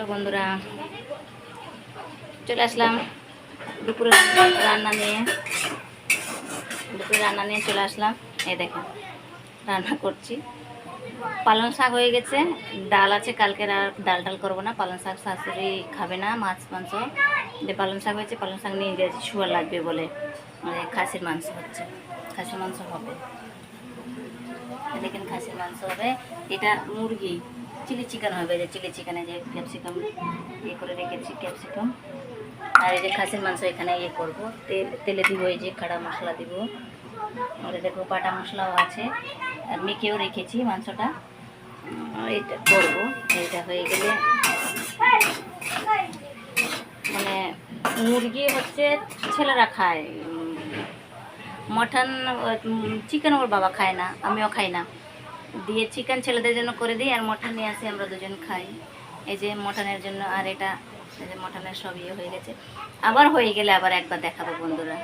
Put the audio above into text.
Hello বন্ধুরা, চলে আসলাম দুপুরে রান্না নিয়ে চলে আসলাম। এই দেখেন রান্না করছি। পালং শাক হয়ে গেছে, ডাল আছে, কালকের আর ডাল টাল করবো না। পালং শাক শাশুড়ি খাবে না, মাছ মাংস যে পালং শাক হয়েছে, পালং শাক নিয়ে গেছি শুয়ার লাগবে বলে। মানে খাসির মাংস হচ্ছে, খাসির মাংস হবে। দেখেন খাসির মাংস হবে, এটা মুরগি চিলি চিকেন হবে। যে চিলি চিকেনে যে ক্যাপসিকাম ইয়ে করে রেখেছি, ক্যাপসিকাম আর এই যে খাসির মাংস এখানে ইয়ে করবো, তেলে দিব, এই যে খাড়া মশলা দিব, আর দেখো বাটা মশলাও আছে, আর মেখেও রেখেছি মাংসটা। এটা করবো, এইটা হয়ে গেলে মানে মুরগি হচ্ছে ছেলেরা খায়, মটন চিকেন ওর বাবা খায় না, আমিও খাই না। দিয়ে চিকেন ছেলেদের জন্য করে দিই, আর মটন নিয়ে আসি, আমরা দুজন খাই। এই যে মটনের জন্য, আর এটা এই যে মটনের সব ইয়ে হয়ে গেছে। আবার হয়ে গেলে আবার একবার দেখাবো বন্ধুরা।